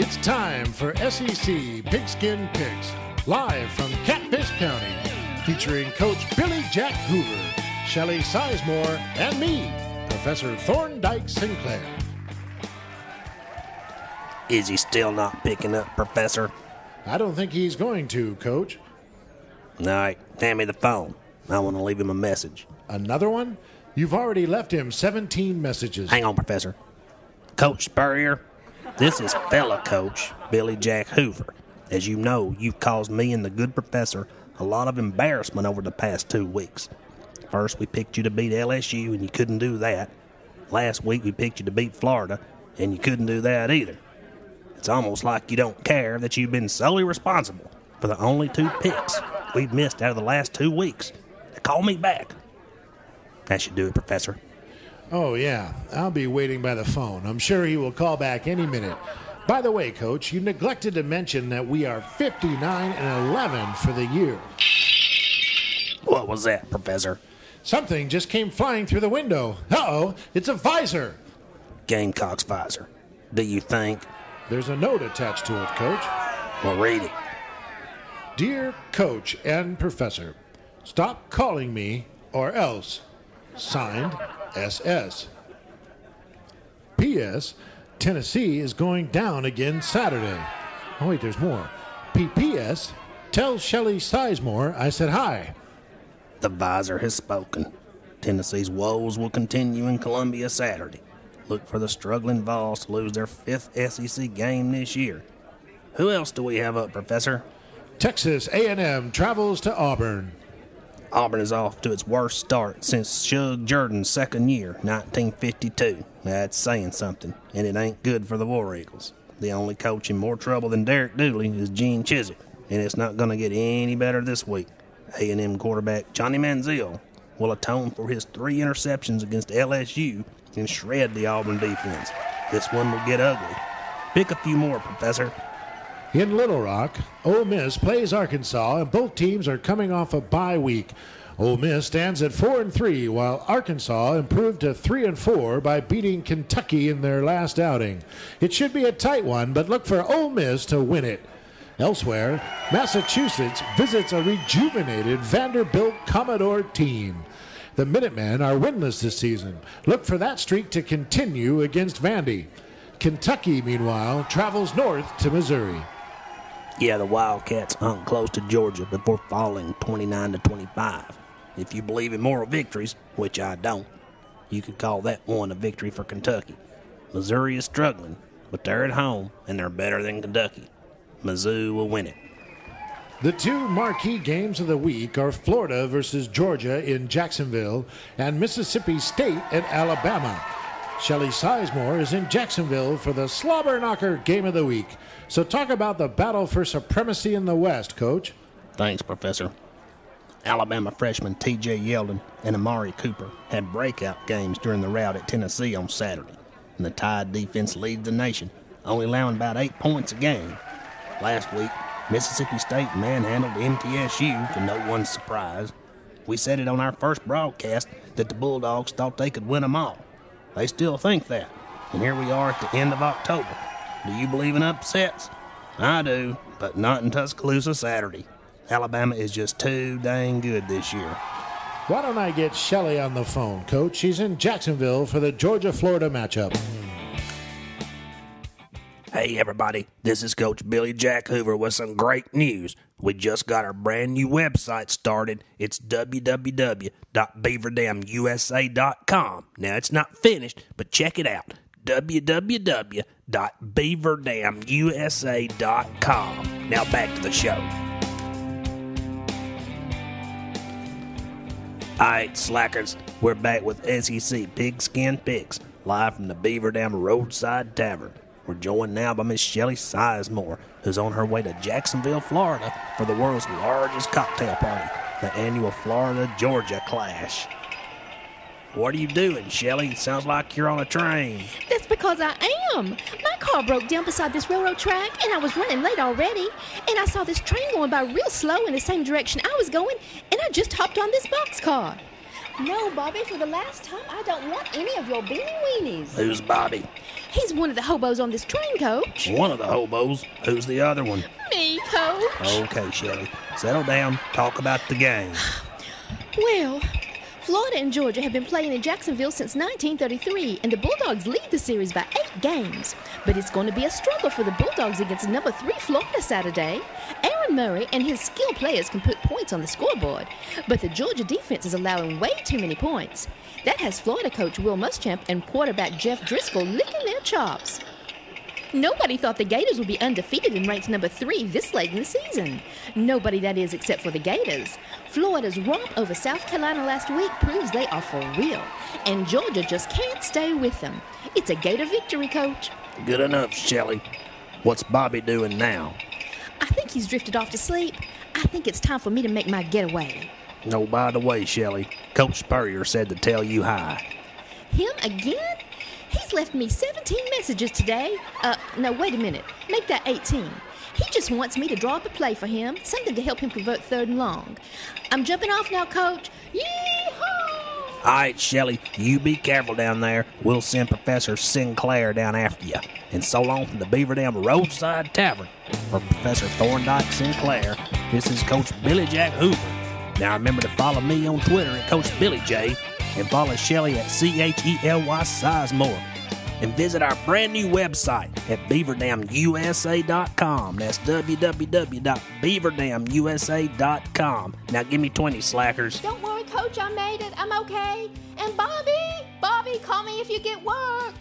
It's time for SEC Pigskin Picks, live from Catfish County, featuring Coach Billy Jack Hoover, Shelley Sizemore, and me, Professor Thorndike Sinclair. Is he still not picking up, Professor? I don't think he's going to, Coach. All right, hand me the phone. I want to leave him a message. Another one? You've already left him 17 messages. Hang on, Professor. Coach Spurrier, this is fella coach Billy Jack Hoover. As you know, you've caused me and the good professor a lot of embarrassment over the past 2 weeks. First, we picked you to beat LSU, and you couldn't do that. Last week, we picked you to beat Florida, and you couldn't do that either. It's almost like you don't care that you've been solely responsible for the only 2 picks we've missed out of the last 2 weeks. Call me back. That should do it, Professor. Oh, yeah. I'll be waiting by the phone. I'm sure he will call back any minute. By the way, Coach, you neglected to mention that we are 59-11 for the year. What was that, Professor? Something just came flying through the window. Uh-oh, it's a visor. Gamecocks visor. Do you think? There's a note attached to it, Coach. Well, read it. Dear Coach and Professor, stop calling me or else. Signed, SS. P.S. Tennessee is going down again Saturday. Oh, wait, there's more. P.P.S. Tell Shelley Sizemore I said hi. The visor has spoken. Tennessee's woes will continue in Columbia Saturday. Look for the struggling Vols to lose their 5th SEC game this year. Who else do we have up, Professor? Texas A&M travels to Auburn. Auburn is off to its worst start since Shug Jordan's second year, 1952. That's saying something, and it ain't good for the War Eagles. The only coach in more trouble than Derek Dooley is Gene Chizik, and it's not going to get any better this week. A&M quarterback Johnny Manziel will atone for his 3 interceptions against LSU and shred the Auburn defense. This one will get ugly. Pick a few more, Professor. In Little Rock, Ole Miss plays Arkansas, and both teams are coming off a bye week. Ole Miss stands at 4-3, while Arkansas improved to 3-4 by beating Kentucky in their last outing. It should be a tight one, but look for Ole Miss to win it. Elsewhere, Massachusetts visits a rejuvenated Vanderbilt Commodore team. The Minutemen are winless this season. Look for that streak to continue against Vandy. Kentucky, meanwhile, travels north to Missouri. Yeah, the Wildcats hung close to Georgia before falling 29-25. If you believe in moral victories, which I don't, you could call that one a victory for Kentucky. Missouri is struggling, but they're at home, and they're better than Kentucky. Mizzou will win it. The 2 marquee games of the week are Florida versus Georgia in Jacksonville and Mississippi State at Alabama. Shelley Sizemore is in Jacksonville for the Slobber Knocker Game of the Week. So talk about the battle for supremacy in the West, Coach. Thanks, Professor. Alabama freshman T.J. Yeldon and Amari Cooper had breakout games during the rout at Tennessee on Saturday, and the Tide defense leads the nation, only allowing about 8 points a game. Last week, Mississippi State manhandled MTSU to no one's surprise. We said it on our first broadcast that the Bulldogs thought they could win them all. They still think that, and here we are at the end of October. Do you believe in upsets? I do, but not in Tuscaloosa Saturday. Alabama is just too dang good this year. Why don't I get Shelley on the phone, Coach? She's in Jacksonville for the Georgia-Florida matchup. Hey, everybody. This is Coach Billy Jack Hoover with some great news. We just got our brand new website started. It's www.beaverdamusa.com. Now, it's not finished, but check it out. www.beaverdamusa.com. Now back to the show. Alright, slackers, we're back with SEC Pigskin Picks, live from the Beaver Dam Roadside Tavern. We're joined now by Miss Shelley Sizemore, who's on her way to Jacksonville, Florida, for the world's largest cocktail party, the annual Florida-Georgia Clash. What are you doing, Shelley? Sounds like you're on a train. That's because I am. My car broke down beside this railroad track, and I was running late already. And I saw this train going by real slow in the same direction I was going, and I just hopped on this boxcar. No, Bobby, for the last time, I don't want any of your beanie weenies. Who's Bobby? He's one of the hobos on this train, Coach. One of the hobos. Who's the other one? Me, Coach. Okay, Shelley. Settle down. Talk about the game. Well, Florida and Georgia have been playing in Jacksonville since 1933, and the Bulldogs lead the series by 8 games. But it's going to be a struggle for the Bulldogs against number 3 Florida Saturday. Aaron Murray and his skilled players can put points on the scoreboard, but the Georgia defense is allowing way too many points. That has Florida coach Will Muschamp and quarterback Jeff Driscoll licking their chops. Nobody thought the Gators would be undefeated and ranked number 3 this late in the season. Nobody, that is, except for the Gators. Florida's romp over South Carolina last week proves they are for real, and Georgia just can't stay with them. It's a Gator victory, Coach. Good enough, Shelley. What's Bobby doing now? I think he's drifted off to sleep. I think it's time for me to make my getaway. No, by the way, Shelley, Coach Spurrier said to tell you hi. Him again? He's left me 17 messages today. No, wait a minute. Make that 18. He just wants me to draw up a play for him, something to help him convert 3rd and long. I'm jumping off now, Coach. Yee-haw! All right, Shelley, you be careful down there. We'll send Professor Sinclair down after you. And so long from the Beaver Dam Roadside Tavern. For Professor Thorndike Sinclair, this is Coach Billy Jack Hoover. Now remember to follow me on Twitter at Coach Billy J, and follow Shelley at CHELY Sizemore. And visit our brand new website at beaverdamusa.com. That's www.beaverdamusa.com. Now give me 20, slackers. Don't worry, Coach, I made it. I'm okay. And Bobby, call me if you get work.